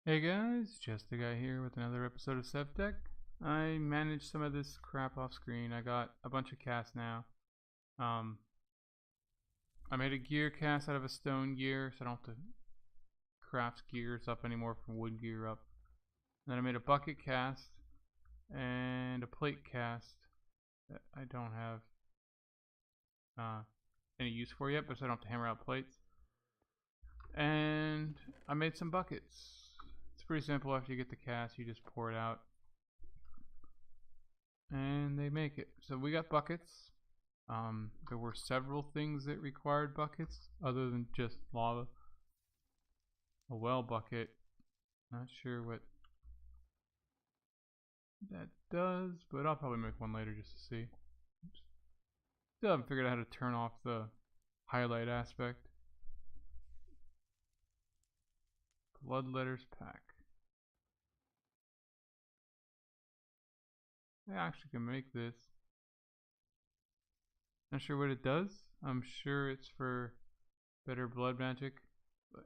Hey guys, Justa guy here with another episode of Sevtech. I managed some of this crap off screen. I got a bunch of casts now. I made a gear cast out of a stone gear, so I don't have to craft gears up anymore from wood gear up. And then I made a bucket cast and a plate cast that I don't have any use for yet, but so I don't have to hammer out plates. And I made some buckets. It's pretty simple. After you get the cast, you just pour it out and they make it. So we got buckets. There were several things that required buckets other than just lava. A well bucket, not sure what that does, but I'll probably make one later just to see. Still haven't figured out how to turn off the highlight aspect. Blood letters pack. I actually can make this. Not sure what it does. I'm sure it's for better blood magic, but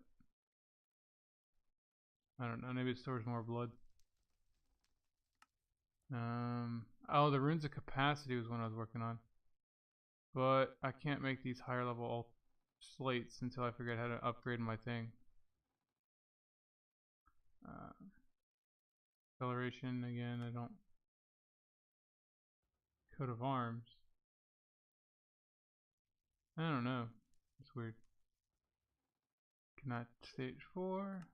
I don't know. Maybe it stores more blood. Oh, the runes of capacity was one I was working on, but I can't make these higher level slates until I figure out how to upgrade my thing. Acceleration again. I don't. Coat of arms. I don't know. It's weird. Cannot stage 4.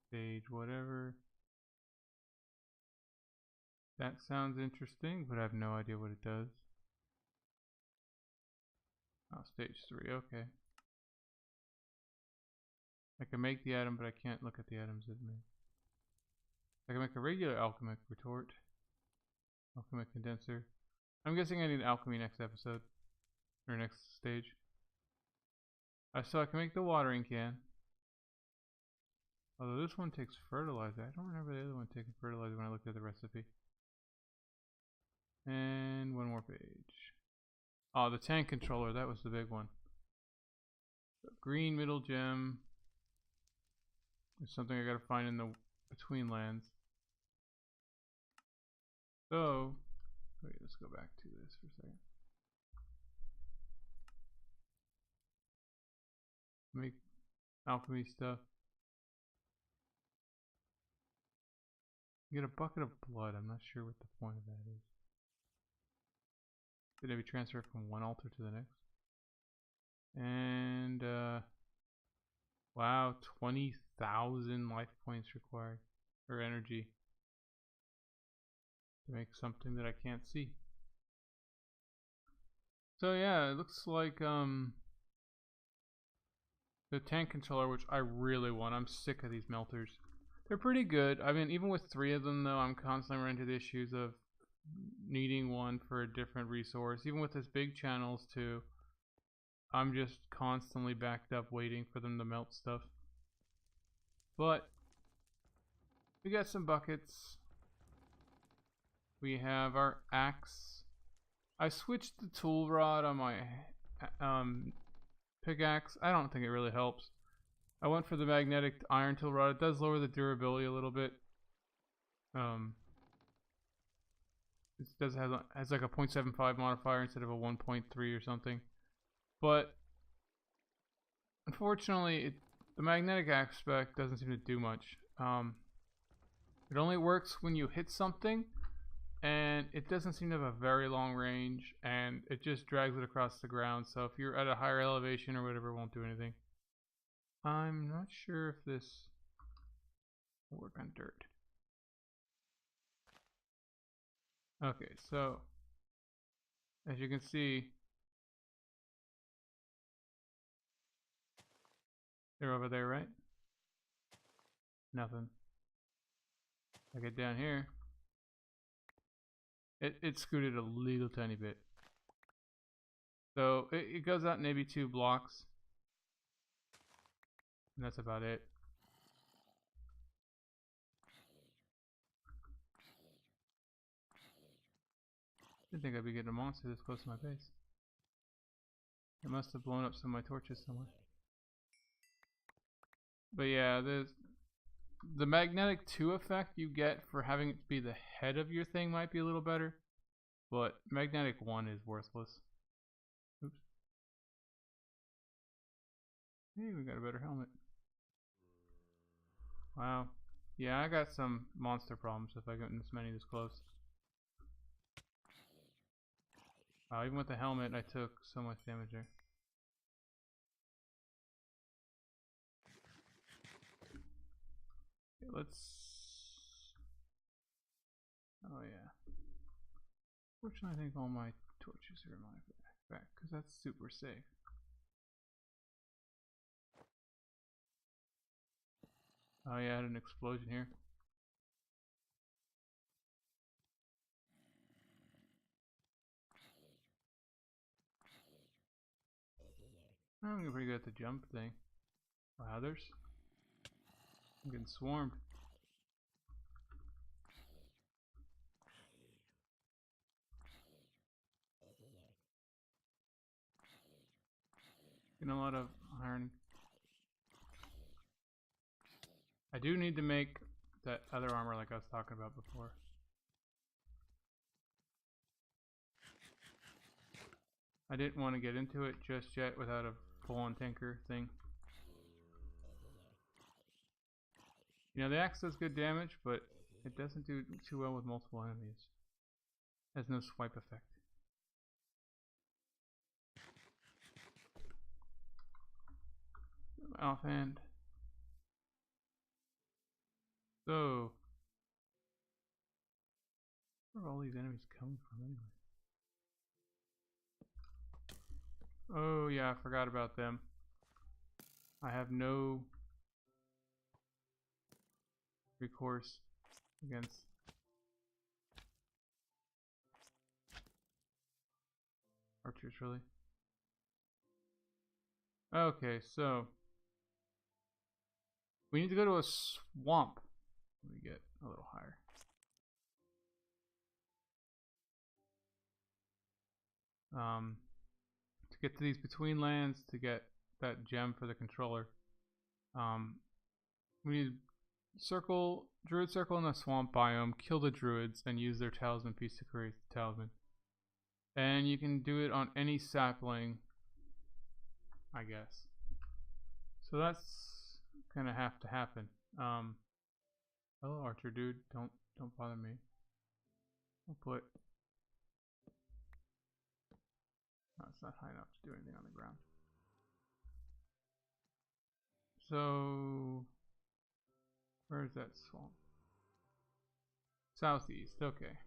Stage whatever. That sounds interesting, but I have no idea what it does. Oh, stage 3, okay. I can make the item, but I can't look at the items it makes. I can make a regular alchemic retort. Alchemic condenser. I'm guessing I need alchemy next episode. Or next stage. So I can make the watering can. Although this one takes fertilizer. I don't remember the other one taking fertilizer when I looked at the recipe. And one more page. Oh, the tank controller. That was the big one. So green middle gem. It's something I gotta find in the between lands. So, wait, let's go back to this for a second. Make alchemy stuff. Get a bucket of blood. I'm not sure what the point of that is. Did maybe transfer from one altar to the next? And wow, 20,000 life points required, or energy, to make something that I can't see. So yeah, it looks like the tank controller, which I really want. I'm sick of these melters. They're pretty good. I mean, even with 3 of them though, I'm constantly running into the issues of needing one for a different resource. Even with this big channels too, I'm just constantly backed up waiting for them to melt stuff. But we got some buckets. We have our axe. I switched the tool rod on my pickaxe. I don't think it really helps. I went for the magnetic iron tool rod. It does lower the durability a little bit. It does has like a 0.75 modifier instead of a 1.3 or something. But unfortunately, the magnetic aspect doesn't seem to do much. It only works when you hit something, and it doesn't seem to have a very long range, and it just drags it across the ground. So if you're at a higher elevation or whatever, it won't do anything. I'm not sure if this will work on dirt. Okay, so as you can see, they're over there, right? Nothing. I get down here. It scooted a little tiny bit. So it goes out maybe 2 blocks. And that's about it. Didn't think I'd be getting a monster this close to my base. It must have blown up some of my torches somewhere. But yeah, the magnetic 2 effect you get for having it be the head of your thing might be a little better, but magnetic 1 is worthless. Oops. Hey, we got a better helmet. Wow. Yeah, I got some monster problems if I get this many this close. Wow, even with the helmet, I took so much damage there. Okay, let's... Oh yeah. Fortunately, I think all my torches are in my back, because that's super safe. Oh yeah, I had an explosion here. I'm getting pretty good at the jump thing. Wow, I'm getting swarmed. Getting a lot of iron. I do need to make that other armor like I was talking about before. I didn't want to get into it just yet without a full-on tanker thing. You know, the axe does good damage, but it doesn't do too well with multiple enemies. It has no swipe effect. Offhand. So, where are all these enemies coming from anyway? Oh yeah, I forgot about them. I have no recourse against archers, really. Okay, so we need to go to a swamp. Let me get a little higher. To get to these between lands to get that gem for the controller. We need Druid circle in the swamp biome, kill the Druids, and use their talisman piece to create the talisman. And you can do it on any sapling, I guess. So that's gonna have to happen. Hello, archer dude. Don't bother me. I'll put. No, it's not high enough to do anything on the ground. So, where is that swamp? Southeast. Okay.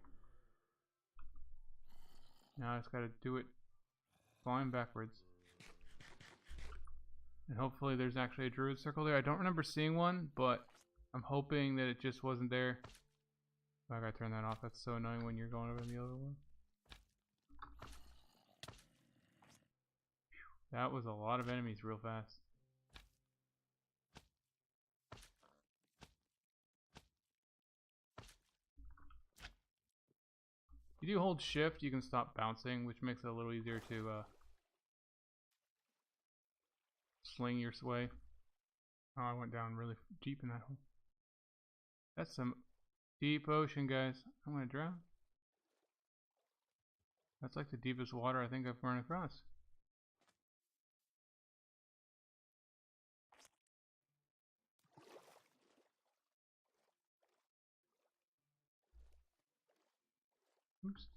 Now I just gotta do it flying backwards. And hopefully there's actually a Druid circle there. I don't remember seeing one, but I'm hoping that it just wasn't there. I gotta turn that off. That's so annoying when you're going over the other one. That was a lot of enemies real fast. If you do hold shift, you can stop bouncing, which makes it a little easier to sling your way. Oh, I went down really deep in that hole. That's some deep ocean, guys. I'm gonna drown. That's like the deepest water I think I've run across. Oops.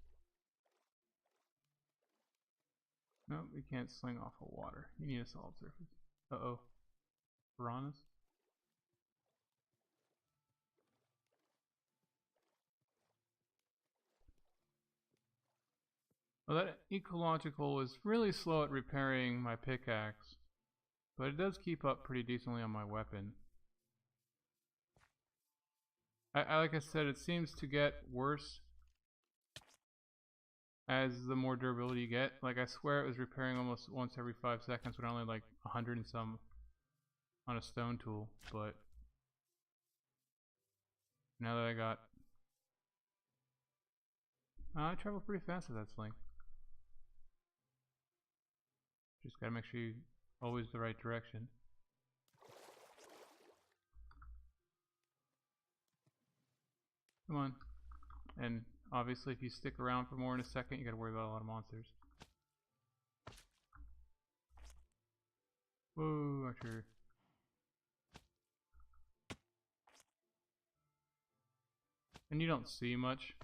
No, we can't sling off of water. You need a solid surface. Uh-oh. Piranhas? Well, that ecological is really slow at repairing my pickaxe, but it does keep up pretty decently on my weapon. Like I said, it seems to get worse as the more durability you get. Like, I swear it was repairing almost once every 5 seconds, but only like 100 and some on a stone tool. But now that I got... I travel pretty fast with that sling. Just gotta make sure you always the right direction. Come on. And obviously if you stick around for more in a second, you gotta worry about a lot of monsters. Whoa, Archer. And you don't see much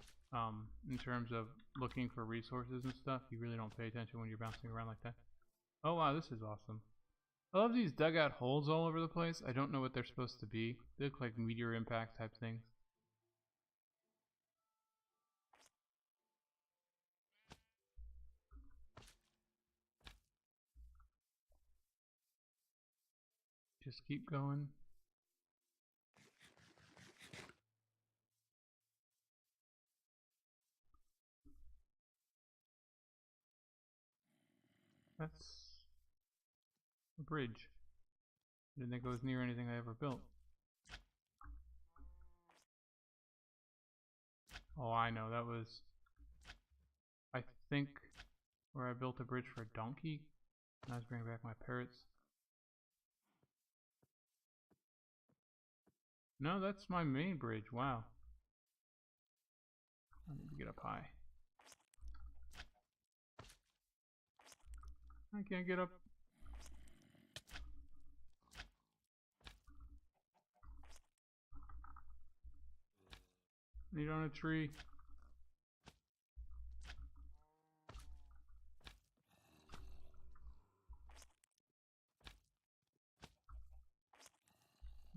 in terms of looking for resources and stuff. You really don't pay attention when you're bouncing around like that. Oh wow, this is awesome. I love these dugout holes all over the place. I don't know what they're supposed to be. They look like meteor impact type things. Just keep going. That's a bridge. I didn't think it was near anything I ever built. Oh, I know. That was, I think, where I built a bridge for a donkey. And I was bringing back my parrots. No, that's my main bridge. Wow. I need to get up high. I can't get up. Need on a tree.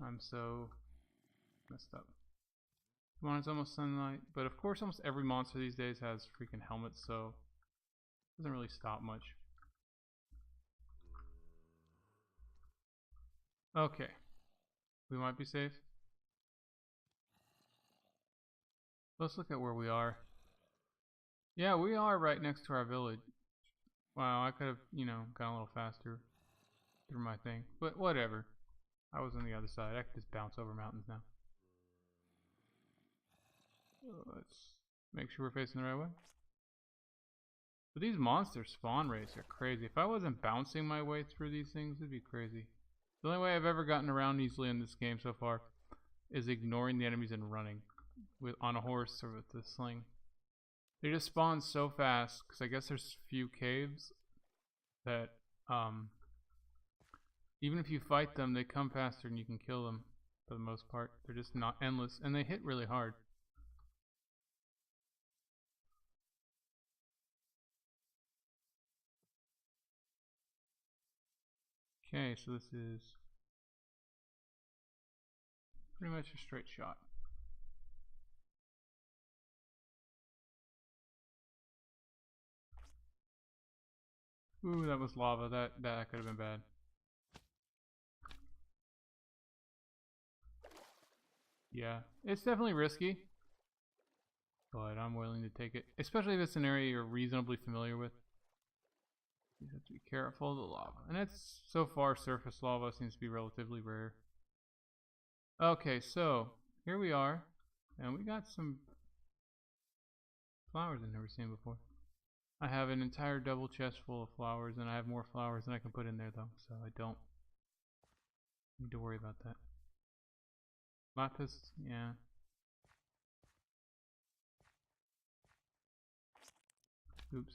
I'm so messed up. Come on, it's almost sunlight. But of course, almost every monster these days has freaking helmets, so it doesn't really stop much. Okay. We might be safe. Let's look at where we are. Yeah, we are right next to our village. Wow, I could have, gone a little faster through my thing. But whatever. I was on the other side. I could just bounce over mountains now. Let's make sure we're facing the right way. But these monster spawn rates are crazy. If I wasn't bouncing my way through these things, it'd be crazy. The only way I've ever gotten around easily in this game so far is ignoring the enemies and running on a horse or with the sling. They just spawn so fast because I guess there's few caves that even if you fight them, they come faster and you can kill them for the most part. They're just not endless and they hit really hard. Okay, so this is pretty much a straight shot. Ooh, that was lava. That could have been bad. Yeah, it's definitely risky, but I'm willing to take it, especially if it's an area you're reasonably familiar with. You have to be careful of the lava, and it's so far surface lava seems to be relatively rare. Okay, so here we are, and we got some flowers I've never seen before. I have an entire double chest full of flowers, and I have more flowers than I can put in there though, so I don't need to worry about that. Lapis, yeah. Oops.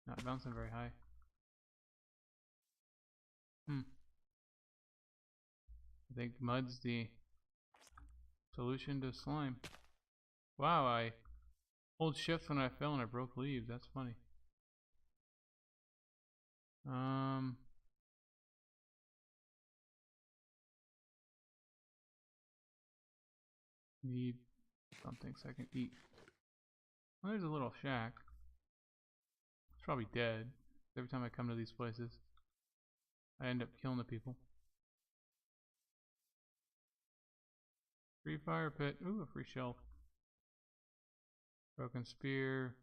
Not bouncing very high. I think mud's the solution to slime. Wow, I hold shift when I fell and I broke leaves. That's funny. Need something so I can eat. Well, there's a little shack. It's probably dead. Every time I come to these places, I end up killing the people. Free fire pit. Ooh, a free shelf. Broken spear,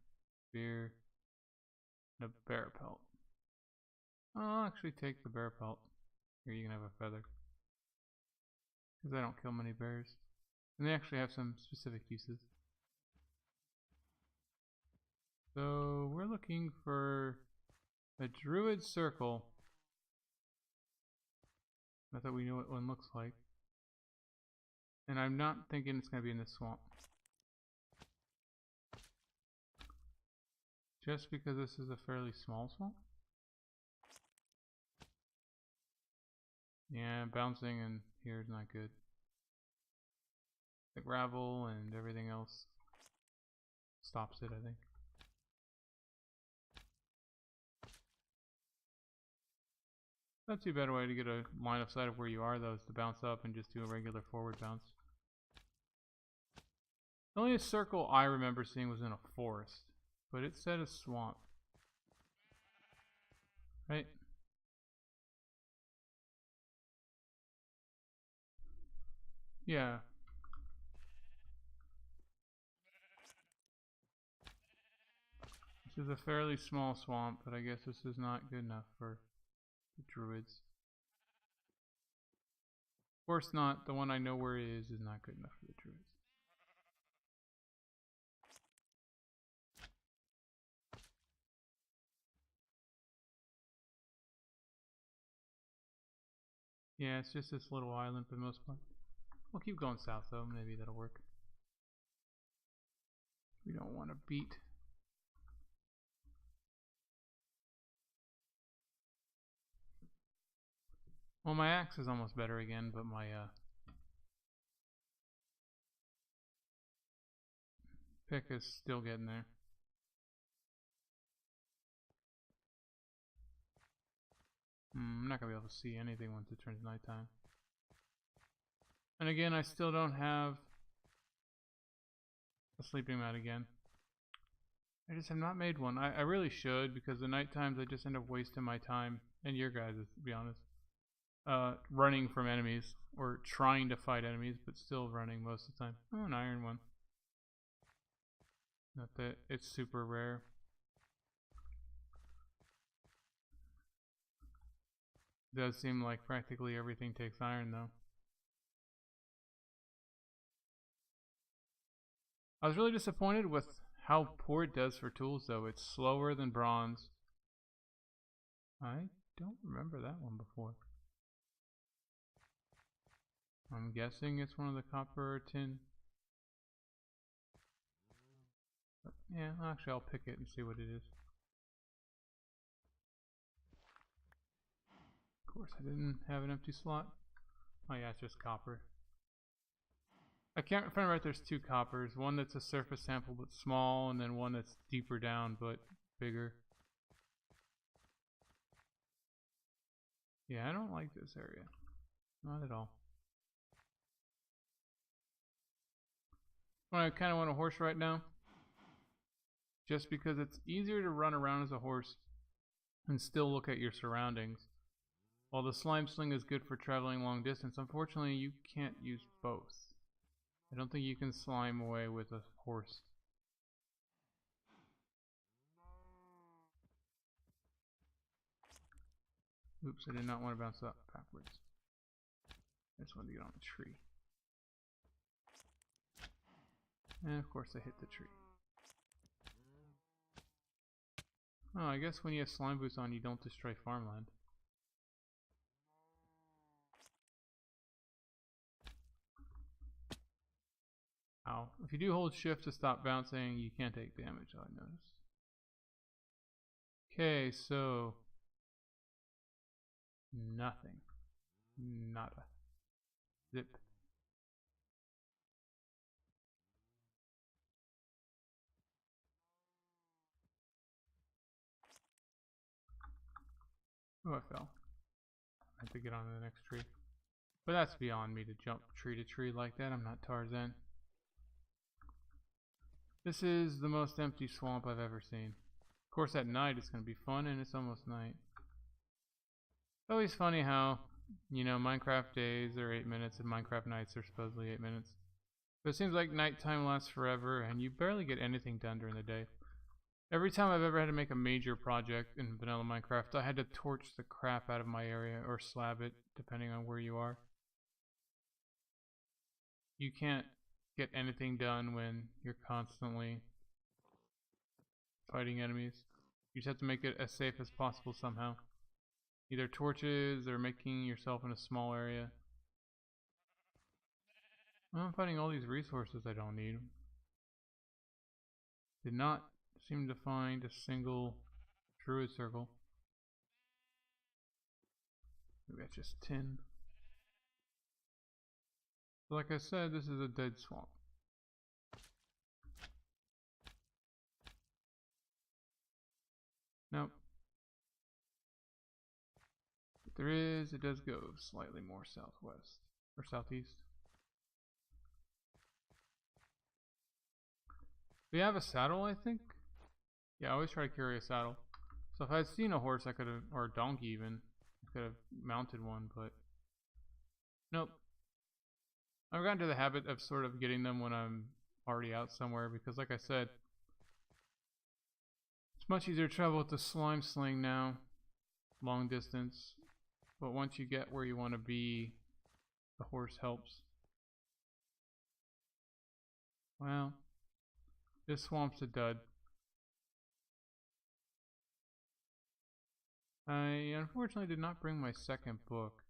spear, and a bear pelt. I'll actually take the bear pelt. Here, you can have a feather. Because I don't kill many bears. And they actually have some specific uses. So, we're looking for a Druid circle. I thought we knew what one looks like. And I'm not thinking it's going to be in the swamp. Just because this is a fairly small swamp? Yeah, bouncing in here is not good. The gravel and everything else stops it, I think. Not too bad a way to get a line of sight of where you are, though, is to bounce up and just do a regular forward bounce. The only circle I remember seeing was in a forest, but it said a swamp. Right? Yeah. This is a fairly small swamp, but I guess this is not good enough for the Druids. Of course not. The one I know where it is not good enough for the Druids. Yeah, it's just this little island for the most part. We'll keep going south though, maybe that'll work. We don't want to beat. Well, my axe is almost better again, but my pick is still getting there. I'm not going to be able to see anything once it turns nighttime. And again, I still don't have a sleeping mat again. I just have not made one. I really should, because the night times I just end up wasting my time, and your guys', to be honest, running from enemies, or trying to fight enemies, but still running most of the time. Oh, an iron one. Not that it's super rare. It does seem like practically everything takes iron, though. I was really disappointed with how poor it does for tools, though. It's slower than bronze. I don't remember that one before. I'm guessing it's one of the copper or tin. But yeah, actually I'll pick it and see what it is. Of course, I didn't have an empty slot. Oh yeah, it's just copper. I can't remember if there's two coppers. One that's a surface sample but small, and then one that's deeper down but bigger. Yeah, I don't like this area. Not at all. I kind of want a horse right now. Just because it's easier to run around as a horse and still look at your surroundings. While the slime sling is good for traveling long distance, unfortunately you can't use both. I don't think you can slime away with a horse. Oops, I did not want to bounce up backwards. I just wanted to get on the tree. And of course I hit the tree. Oh, I guess when you have slime boots on you don't destroy farmland. Ow. If you do hold shift to stop bouncing, you can't take damage, I noticed. Okay, so nothing. Nada. Zip. Oh, I fell. I have to get on to the next tree. But that's beyond me to jump tree to tree like that. I'm not Tarzan. This is the most empty swamp I've ever seen. Of course, at night it's going to be fun, and it's almost night. It's always funny how, you know, Minecraft days are 8 minutes and Minecraft nights are supposedly 8 minutes. But it seems like nighttime lasts forever, and you barely get anything done during the day. Every time I've ever had to make a major project in vanilla Minecraft, I had to torch the crap out of my area, or slab it, depending on where you are. You can't get anything done when you're constantly fighting enemies. You just have to make it as safe as possible somehow. Either torches or making yourself in a small area. I'm finding all these resources I don't need. Did not seem to find a single Druid circle. Maybe that's just tin. So like I said, this is a dead swamp. Nope. If there is, it does go slightly more southwest or southeast. We have a saddle, I think. Yeah, I always try to carry a saddle. So if I had seen a horse, I could have, or a donkey even, I could have mounted one, but nope. I've gotten to the habit of sort of getting them when I'm already out somewhere because, like I said, it's much easier to travel with the slime sling now, long distance. But once you get where you want to be, the horse helps. Well, this swamp's a dud. I unfortunately did not bring my second book.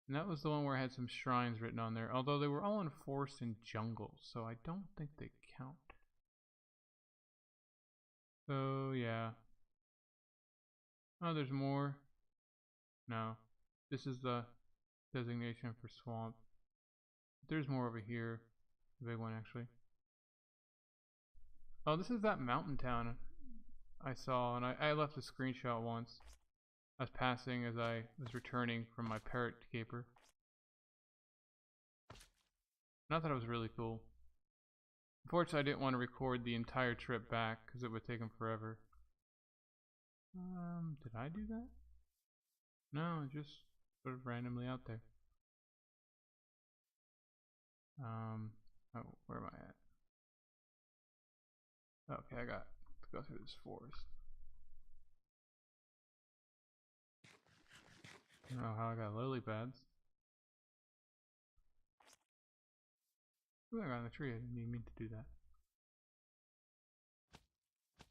And that was the one where I had some shrines written on there, although they were all in forest and jungle, so I don't think they count. So, yeah. Oh, there's more. No. This is the designation for swamp. There's more over here. The big one, actually. Oh, this is that mountain town I saw, and I left a screenshot once. I was passing as I was returning from my parrot caper. And I thought it was really cool. Unfortunately, I didn't want to record the entire trip back because it would take them forever. Did I do that? No, just sort of randomly out there. Oh, where am I at? Okay, I got to go through this forest. I don't know how I got lily pads. Ooh, I got on the tree. I didn't even mean to do that.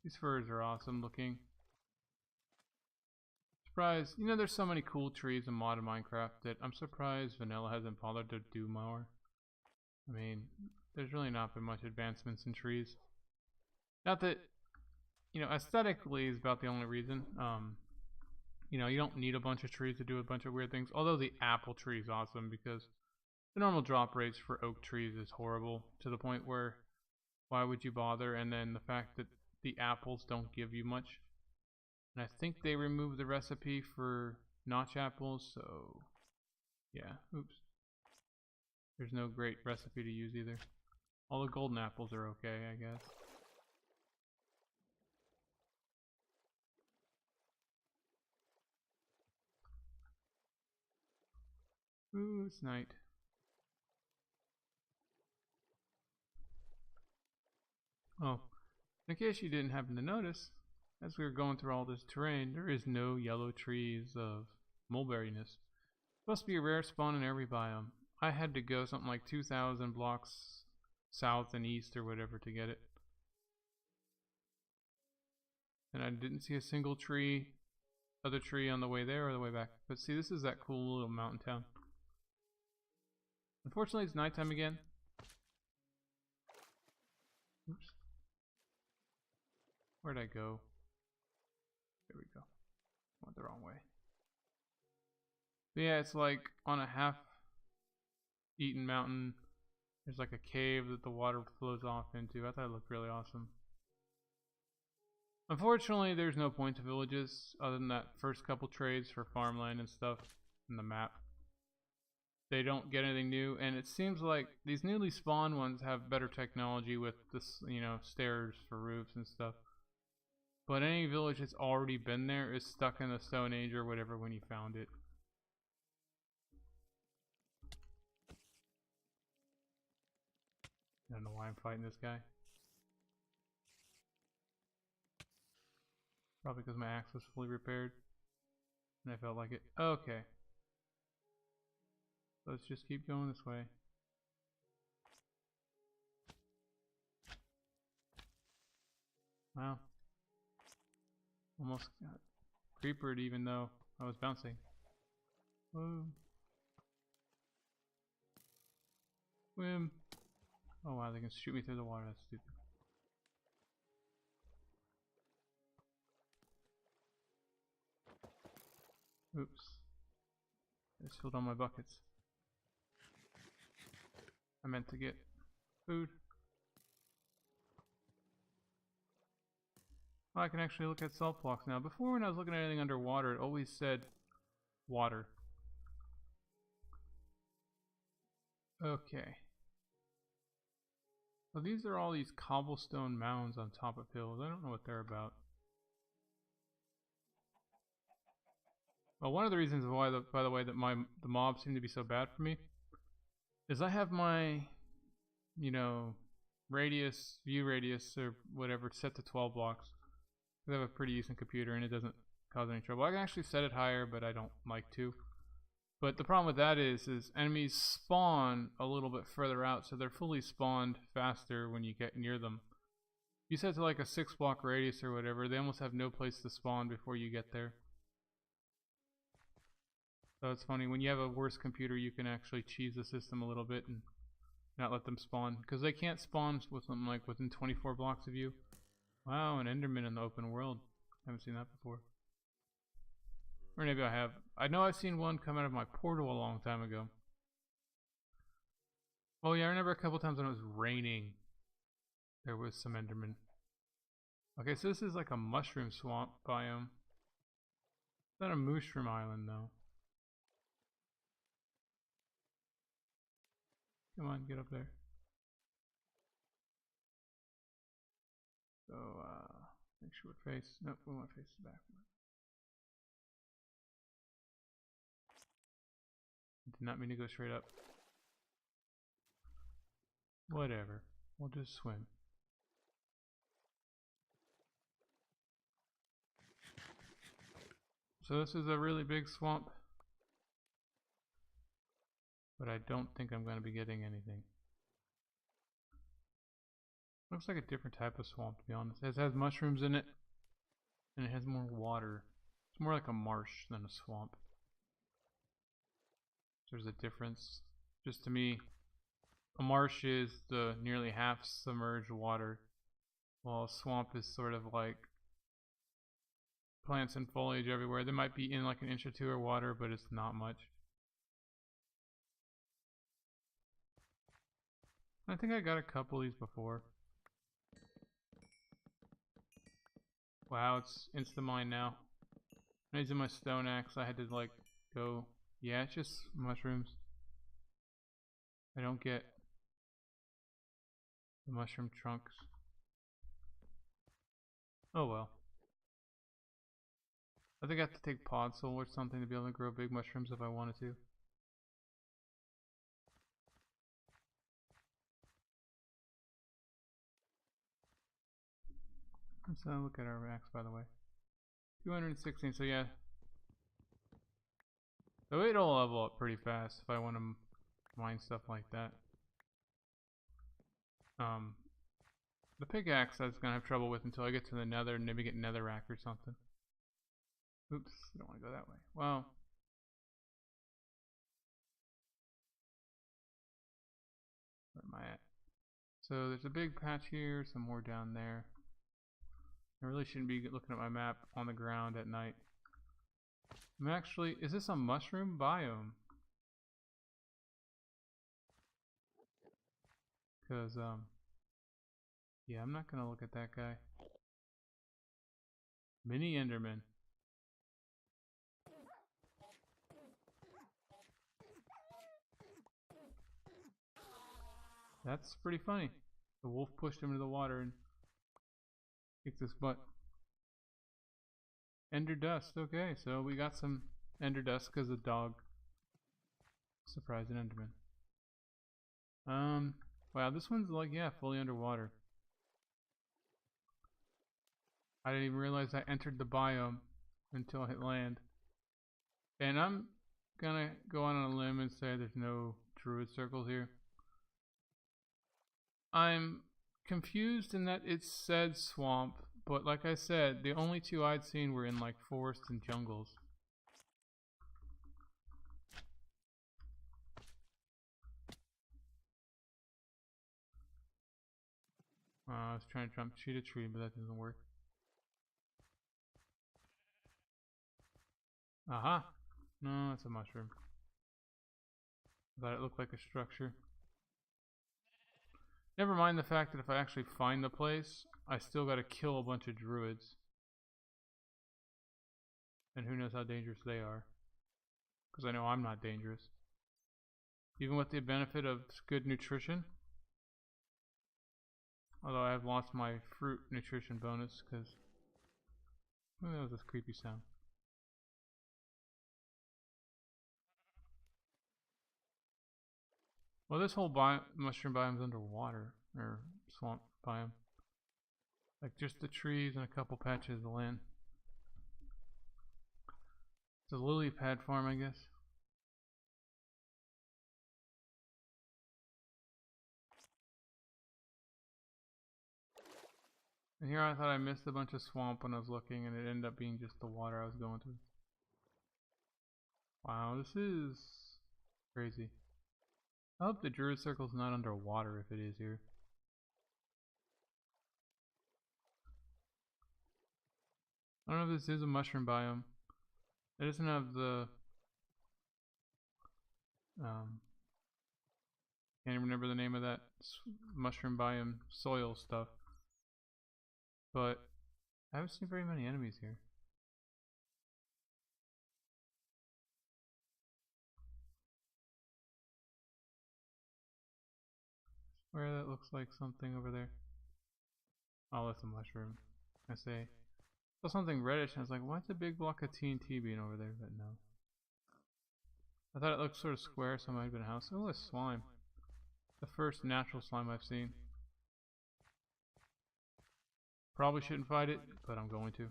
These furs are awesome looking. Surprised, you know, there's so many cool trees in modern Minecraft that I'm surprised vanilla hasn't bothered to do more. I mean, there's really not been much advancements in trees. Not that, you know, aesthetically is about the only reason. You know, you don't need a bunch of trees to do a bunch of weird things. Although the apple tree is awesome because the normal drop rates for oak trees is horrible to the point where why would you bother? And then the fact that the apples don't give you much. And I think they removed the recipe for notch apples, so yeah, oops. There's no great recipe to use either. All the golden apples are okay, I guess. Ooh, it's night. Oh, in case you didn't happen to notice, as we were going through all this terrain, there is no yellow trees of mulberryness. Supposed to be a rare spawn in every biome. I had to go something like 2,000 blocks south and east or whatever to get it. And I didn't see a single tree, other tree on the way there or the way back. But see, this is that cool little mountain town. Unfortunately, it's nighttime again. Oops. Where'd I go? There we go. Went the wrong way. But yeah, it's like on a half-eaten mountain. There's like a cave that the water flows off into. I thought it looked really awesome. Unfortunately, there's no point to villages other than that first couple trades for farmland and stuff in the map. They don't get anything new, and it seems like these newly spawned ones have better technology with this, you know, stairs for roofs and stuff. But any village that's already been there is stuck in the Stone Age or whatever when you found it. I don't know why I'm fighting this guy. Probably because my axe was fully repaired. And I felt like it. Okay. Let's just keep going this way. Wow. Almost got creepered even though I was bouncing. Whoa. Swim. Oh wow, they can shoot me through the water. That's stupid. Oops. I just filled all my buckets. I meant to get food. Oh, I can actually look at salt blocks now. Before, when I was looking at anything underwater, it always said water. Okay. Well, these are all these cobblestone mounds on top of hills. I don't know what they're about. Well, one of the reasons why, by the way, that the mobs seem to be so bad for me is I have my, you know, view radius or whatever set to 12 blocks. I have a pretty decent computer and it doesn't cause any trouble. I can actually set it higher, but I don't like to. But the problem with that is enemies spawn a little bit further out, so they're fully spawned faster when you get near them. You set to like a 6 block radius or whatever, they almost have no place to spawn before you get there. So it's funny, when you have a worse computer, you can actually cheese the system a little bit and not let them spawn, because they can't spawn with something like within 24 blocks of you. Wow, an Enderman in the open world. I haven't seen that before. Or maybe I have. I know I've seen one come out of my portal a long time ago. Oh yeah, I remember a couple times when it was raining, there was some Enderman. Okay, so this is like a mushroom swamp biome. It's not a mushroom island though. Come on, get up there. So, make sure we face. Nope, we want to face the back. Did not mean to go straight up. Whatever. We'll just swim. So this is a really big swamp. But I don't think I'm going to be getting anything. Looks like a different type of swamp, to be honest. It has mushrooms in it. And it has more water. It's more like a marsh than a swamp. There's a difference. Just to me, a marsh is the nearly half submerged water, while a swamp is sort of like plants and foliage everywhere. They might be in like an inch or two of water, but it's not much. I think I got a couple of these before. Wow, it's insta-mine now. I'm using my stone axe. I had to like go. Yeah, it's just mushrooms. I don't get the mushroom trunks. Oh well. I think I have to take pod soul or something to be able to grow big mushrooms if I wanted to. Let's look at our axe, by the way. 216, so yeah. So it'll level up pretty fast if I want to mine stuff like that. The pickaxe I was gonna have trouble with until I get to the nether and maybe get netherrack or something. Oops, I don't want to go that way. Wow. Where am I at? So there's a big patch here, some more down there. I really shouldn't be looking at my map on the ground at night. I'm actually, is this a mushroom biome? Because, yeah, I'm not gonna look at that guy. Mini Enderman. That's pretty funny. The wolf pushed him into the water and kicked his butt. Ender dust. Okay, so we got some ender dust because the dog surprised an Enderman. Wow, this one's like, yeah, fully underwater. I didn't even realize I entered the biome until I hit land. And I'm gonna go on a limb and say there's no druid circles here. I'm confused in that it said swamp, but like I said, the only two I'd seen were in like forests and jungles. I was trying to jump shoot a tree, but that doesn't work. Aha! No, it's a mushroom. I thought it looked like a structure. Never mind the fact that if I actually find the place, I still gotta kill a bunch of druids. And who knows how dangerous they are. Because I know I'm not dangerous. Even with the benefit of good nutrition. Although I have lost my fruit nutrition bonus because... Oh, that was this creepy sound. Well, this whole mushroom biome's underwater. Or swamp biome. Like just the trees and a couple patches of land. It's a lily pad farm, I guess. And here I thought I missed a bunch of swamp when I was looking, and it ended up being just the water I was going to. Wow, this is crazy. I hope the Druid Circle's not underwater if it is here. I don't know if this is a mushroom biome. It doesn't have the... can't even remember the name of that mushroom biome soil stuff. But I haven't seen very many enemies here. Where that looks like something over there. Oh, that's a mushroom. I say. I saw something reddish and I was like, why's a big block of TNT being over there? But no. I thought it looked sort of square, so it might have been a house. Oh, a slime. The first natural slime I've seen. Probably shouldn't fight it, but I'm going to.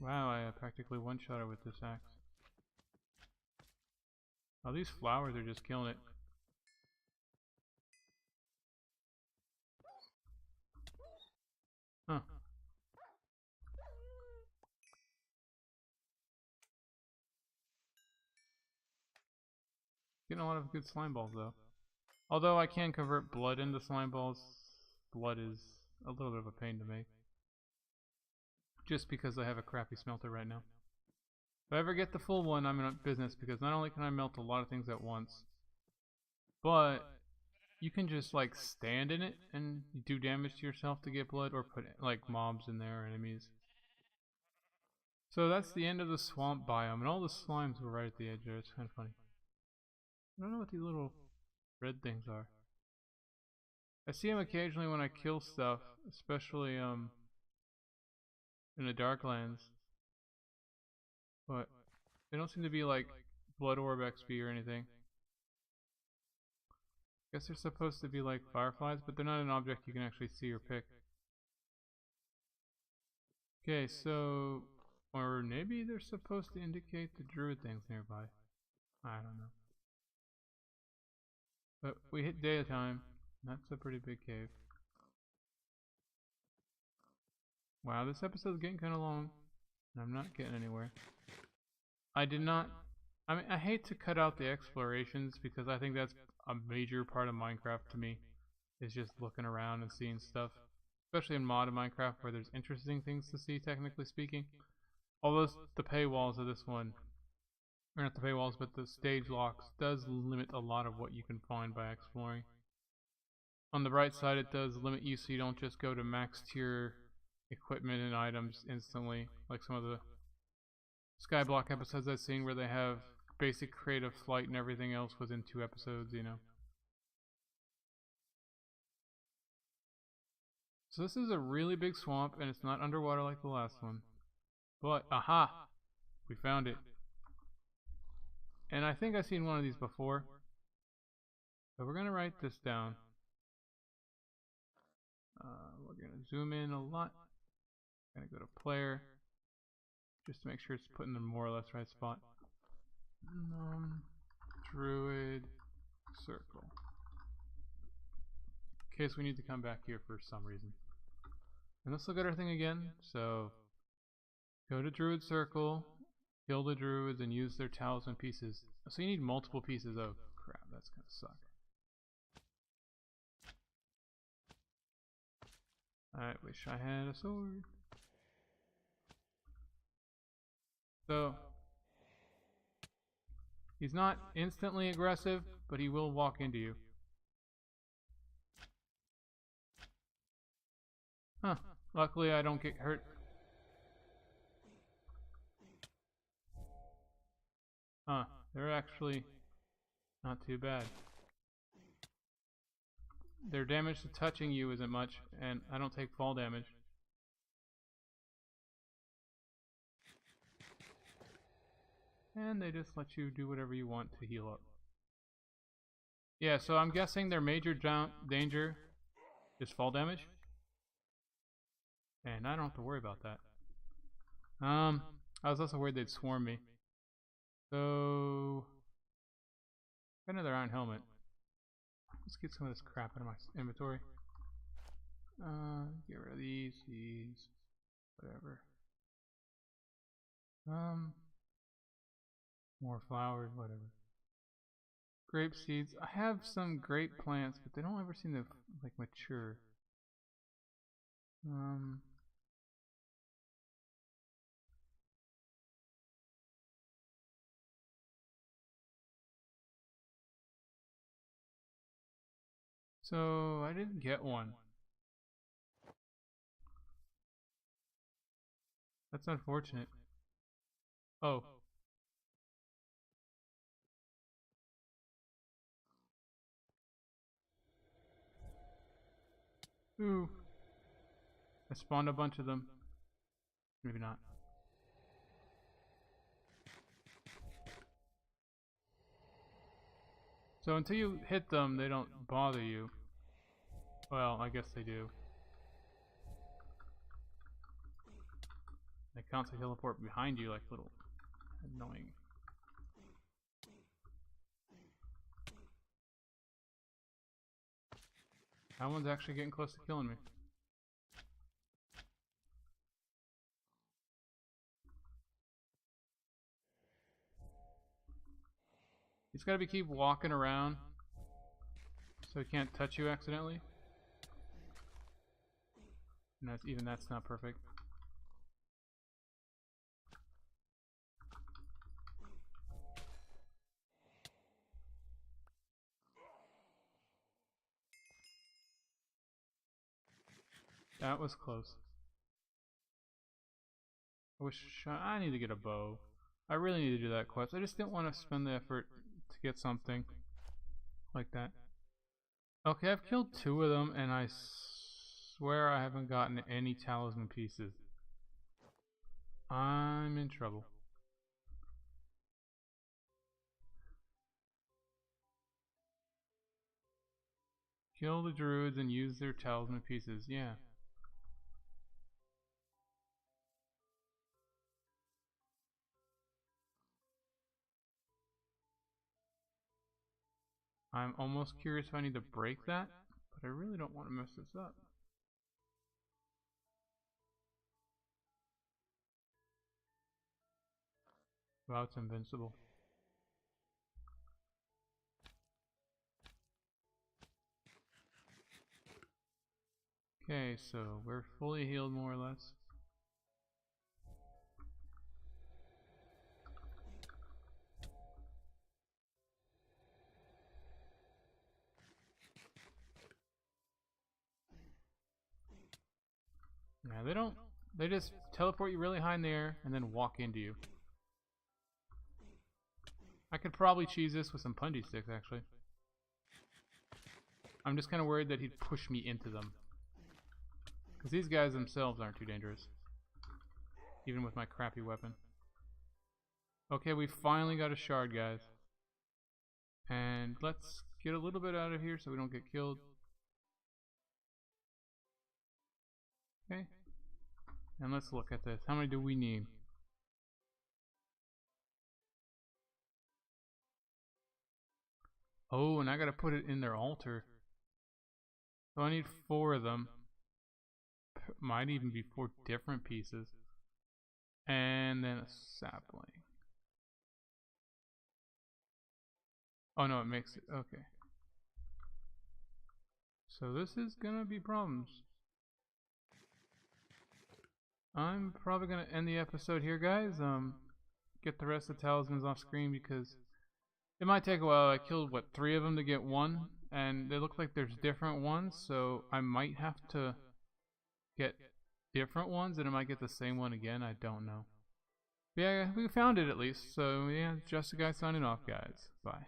Wow, I practically one-shot her with this axe. Oh, these flowers are just killing it. Huh. Getting a lot of good slime balls though. Although I can convert blood into slime balls, blood is a little bit of a pain to make. Just because I have a crappy smelter right now. If I ever get the full one, I'm in business because not only can I melt a lot of things at once, but you can just like stand in it and do damage to yourself to get blood, or put like mobs in there or enemies. So that's the end of the swamp biome, and all the slimes were right at the edge there. It's kind of funny. I don't know what these little red things are. I see them occasionally when I kill stuff, especially in the Darklands. But they don't seem to be like blood orb XP or anything. I guess they're supposed to be like fireflies, but they're not an object you can actually see or pick. Okay, so... or maybe they're supposed to indicate the druid things nearby. I don't know. But we hit daytime. That's a pretty big cave. Wow, this episode's getting kind of long. And I'm not getting anywhere. I did not... I mean, I hate to cut out the explorations because I think that's a major part of Minecraft to me. Is just looking around and seeing stuff. Especially in modded Minecraft where there's interesting things to see, technically speaking. Although the paywalls of this one, or not the paywalls, but the stage locks, does limit a lot of what you can find by exploring. On the right side, it does limit you so you don't just go to max tier equipment and items instantly, like some of the Skyblock episodes I've seen where they have basic creative flight and everything else within 2 episodes, you know. So this is a really big swamp, and it's not underwater like the last one. But, aha! We found it. And I think I've seen one of these before. So we're going to write this down. We're going to zoom in a lot. Going to go to player. Just to make sure it's put in the more or less right spot. Druid circle. In case we need to come back here for some reason. And let's look at our thing again. So, go to Druid circle. Kill the druids and use their talisman pieces. So you need multiple pieces. Oh crap, that's gonna suck. I wish I had a sword. So he's not instantly aggressive, but he will walk into you. Huh. Luckily I don't get hurt. Huh. They're actually not too bad. Their damage to touching you isn't much, and I don't take fall damage. And they just let you do whatever you want to heal up. Yeah, so I'm guessing their major danger is fall damage. And I don't have to worry about that. I was also worried they'd swarm me. So, got another iron helmet. Let's get some of this crap out of my inventory. Get rid of these, whatever. More flowers, whatever. Grape seeds. I have some grape plants, but they don't ever seem to like mature. So I didn't get one. That's unfortunate. Oh. Ooh. I spawned a bunch of them. Maybe not. So until you hit them, they don't bother you. Well, I guess they do. They constantly teleport behind you like little annoying. That one's actually getting close to killing me. He's gotta keep walking around so he can't touch you accidentally. And that's not perfect. That was close. I need to get a bow. I really need to do that quest. I just didn't want to spend the effort to get something like that. Okay, I've killed 2 of them, and I swear I haven't gotten any talisman pieces. I'm in trouble. Kill the druids and use their talisman pieces. Yeah. I'm almost curious if I need to break that, but I really don't want to mess this up. Wow, it's invincible. Okay, so we're fully healed more or less. Yeah, they just teleport you really high in the air and then walk into you. I could probably cheese this with some punji sticks, actually. I'm just kind of worried that he'd push me into them. Because these guys themselves aren't too dangerous. Even with my crappy weapon. Okay, we finally got a shard, guys. And let's get a little bit out of here so we don't get killed. Okay. And let's look at this. How many do we need? Oh, and I gotta put it in their altar. So I need 4 of them. Might even be 4 different pieces. And then a sapling. Oh no, it makes it. Okay. So this is gonna be problems. I'm probably gonna end the episode here, guys. Get the rest of the talismans off screen because it might take a while. I killed what 3 of them to get one, and they look like there's different ones. So I might have to get different ones, and I might get the same one again. I don't know. But yeah, we found it at least. So yeah, just a guy signing off, guys. Bye.